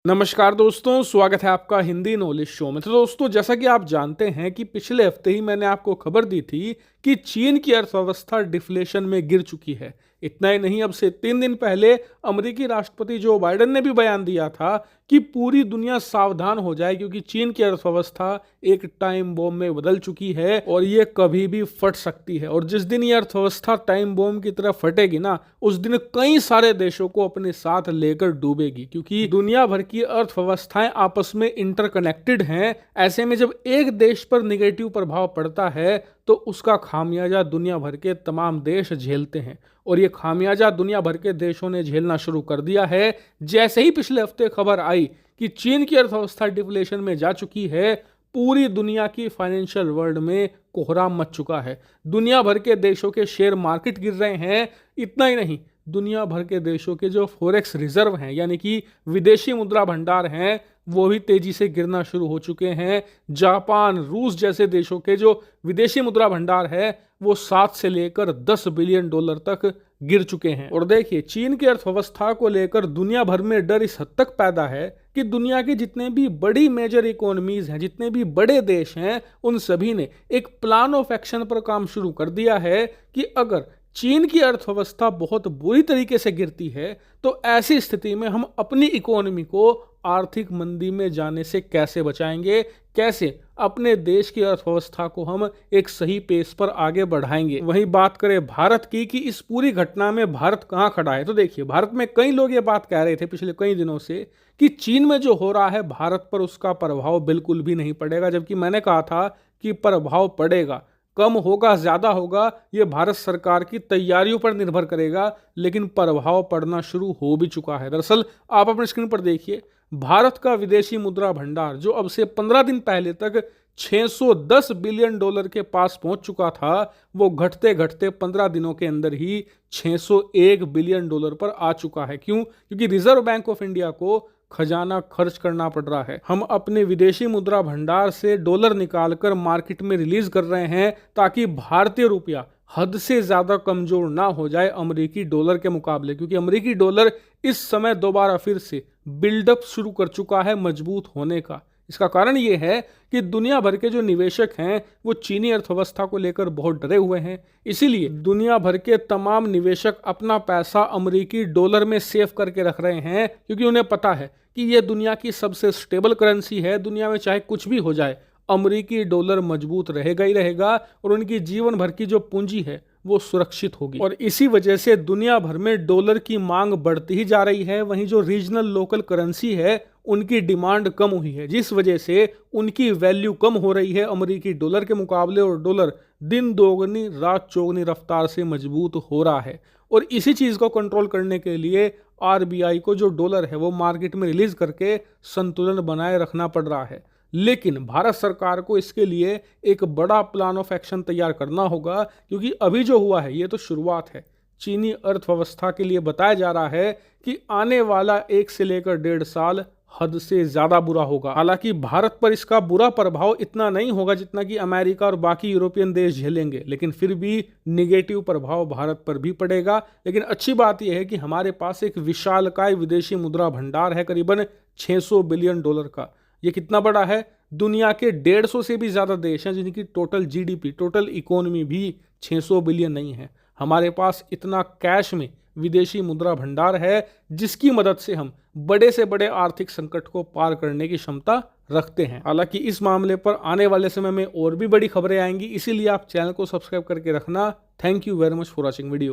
नमस्कार दोस्तों, स्वागत है आपका हिंदी नॉलेज शो में। तो दोस्तों, जैसा कि आप जानते हैं कि पिछले हफ्ते ही मैंने आपको खबर दी थी कि चीन की अर्थव्यवस्था डिफ्लेशन में गिर चुकी है। इतना ही नहीं, अब से 3 दिन पहले अमेरिकी राष्ट्रपति जो बाइडेन ने भी बयान दिया था कि पूरी दुनिया सावधान हो जाए, क्योंकि चीन की अर्थव्यवस्था एक टाइम बॉम्ब में बदल चुकी है और ये कभी भी फट सकती है। और जिस दिन ये अर्थव्यवस्था टाइम बॉम्ब की तरह फटेगी ना, उस दिन कई सारे देशों को अपने साथ लेकर डूबेगी, क्योंकि दुनिया भर की अर्थव्यवस्थाएं आपस में इंटरकनेक्टेड हैं। ऐसे में जब एक देश पर निगेटिव प्रभाव पड़ता है तो उसका खामियाजा दुनिया भर के तमाम देश झेलते हैं, और ये खामियाजा दुनिया भर के देशों ने झेलना शुरू कर दिया है। जैसे ही पिछले हफ्ते खबर आई कि चीन की अर्थव्यवस्था डिफ्लेशन में जा चुकी है, पूरी दुनिया की फाइनेंशियल वर्ल्ड में कोहराम मच चुका है। दुनिया भर के देशों के शेयर मार्केट गिर रहे हैं। इतना ही नहीं, दुनिया भर के देशों के जो फॉरेक्स रिजर्व हैं, यानी कि विदेशी मुद्रा भंडार हैं, वो भी तेजी से गिरना शुरू हो चुके हैं। जापान, रूस जैसे देशों के जो विदेशी मुद्रा भंडार है वो 7 से लेकर 10 बिलियन डॉलर तक गिर चुके हैं। और देखिए, चीन की अर्थव्यवस्था को लेकर दुनिया भर में डर इस हद तक पैदा है कि दुनिया के जितने भी बड़ी मेजर इकोनॉमीज हैं, जितने भी बड़े देश हैं, उन सभी ने एक प्लान ऑफ एक्शन पर काम शुरू कर दिया है कि अगर चीन की अर्थव्यवस्था बहुत बुरी तरीके से गिरती है तो ऐसी स्थिति में हम अपनी इकोनॉमी को आर्थिक मंदी में जाने से कैसे बचाएंगे, कैसे अपने देश की अर्थव्यवस्था को हम एक सही पेस पर आगे बढ़ाएंगे। वहीं बात करें भारत की कि इस पूरी घटना में भारत कहां खड़ा है, तो देखिए, भारत में कई लोग ये बात कह रहे थे पिछले कई दिनों से कि चीन में जो हो रहा है भारत पर उसका प्रभाव बिल्कुल भी नहीं पड़ेगा, जबकि मैंने कहा था कि प्रभाव पड़ेगा। कम होगा, ज्यादा होगा, ये भारत सरकार की तैयारियों पर निर्भर करेगा, लेकिन प्रभाव पड़ना शुरू हो भी चुका है। दरअसल आप अपने स्क्रीन पर देखिए, भारत का विदेशी मुद्रा भंडार जो अब से 15 दिन पहले तक 610 बिलियन डॉलर के पास पहुंच चुका था, वो घटते घटते 15 दिनों के अंदर ही 601 बिलियन डॉलर पर आ चुका है। क्यों? क्योंकि रिजर्व बैंक ऑफ इंडिया को खजाना खर्च करना पड़ रहा है। हम अपने विदेशी मुद्रा भंडार से डॉलर निकालकर मार्केट में रिलीज कर रहे हैं ताकि भारतीय रुपया हद से ज्यादा कमजोर ना हो जाए अमेरिकी डॉलर के मुकाबले, क्योंकि अमेरिकी डॉलर इस समय दोबारा फिर से बिल्डअप शुरू कर चुका है मजबूत होने का। इसका कारण ये है कि दुनिया भर के जो निवेशक हैं वो चीनी अर्थव्यवस्था को लेकर बहुत डरे हुए हैं। इसीलिए दुनिया भर के तमाम निवेशक अपना पैसा अमेरिकी डॉलर में सेव करके रख रहे हैं, क्योंकि उन्हें पता है कि ये दुनिया की सबसे स्टेबल करेंसी है। दुनिया में चाहे कुछ भी हो जाए, अमेरिकी डॉलर मजबूत रहेगा ही रहेगा, और उनकी जीवन भर की जो पूंजी है वो सुरक्षित होगी। और इसी वजह से दुनिया भर में डॉलर की मांग बढ़ती ही जा रही है। वहीं जो रीजनल लोकल करेंसी है उनकी डिमांड कम हुई है, जिस वजह से उनकी वैल्यू कम हो रही है अमेरिकी डॉलर के मुकाबले, और डॉलर दिन दोगुनी रात चौगुनी रफ्तार से मजबूत हो रहा है। और इसी चीज़ को कंट्रोल करने के लिए आरबीआई को जो डॉलर है वो मार्केट में रिलीज करके संतुलन बनाए रखना पड़ रहा है। लेकिन भारत सरकार को इसके लिए एक बड़ा प्लान ऑफ एक्शन तैयार करना होगा, क्योंकि अभी जो हुआ है ये तो शुरुआत है। चीनी अर्थव्यवस्था के लिए बताया जा रहा है कि आने वाला 1 से लेकर 1.5 साल हद से ज्यादा बुरा होगा। हालांकि भारत पर इसका बुरा प्रभाव इतना नहीं होगा जितना कि अमेरिका और बाकी यूरोपियन देश झेलेंगे, लेकिन फिर भी निगेटिव प्रभाव भारत पर भी पड़ेगा। लेकिन अच्छी बात यह है कि हमारे पास एक विशालकाय विदेशी मुद्रा भंडार है, करीबन 600 बिलियन डॉलर का। ये कितना बड़ा है? दुनिया के 150 से भी ज्यादा देश हैं जिनकी टोटल जीडीपी, टोटल इकोनॉमी भी 600 बिलियन नहीं है। हमारे पास इतना कैश में विदेशी मुद्रा भंडार है जिसकी मदद से हम बड़े से बड़े आर्थिक संकट को पार करने की क्षमता रखते हैं। हालांकि इस मामले पर आने वाले समय में और भी बड़ी खबरें आएंगी, इसीलिए आप चैनल को सब्सक्राइब करके रखना। Thank you very much for watching video.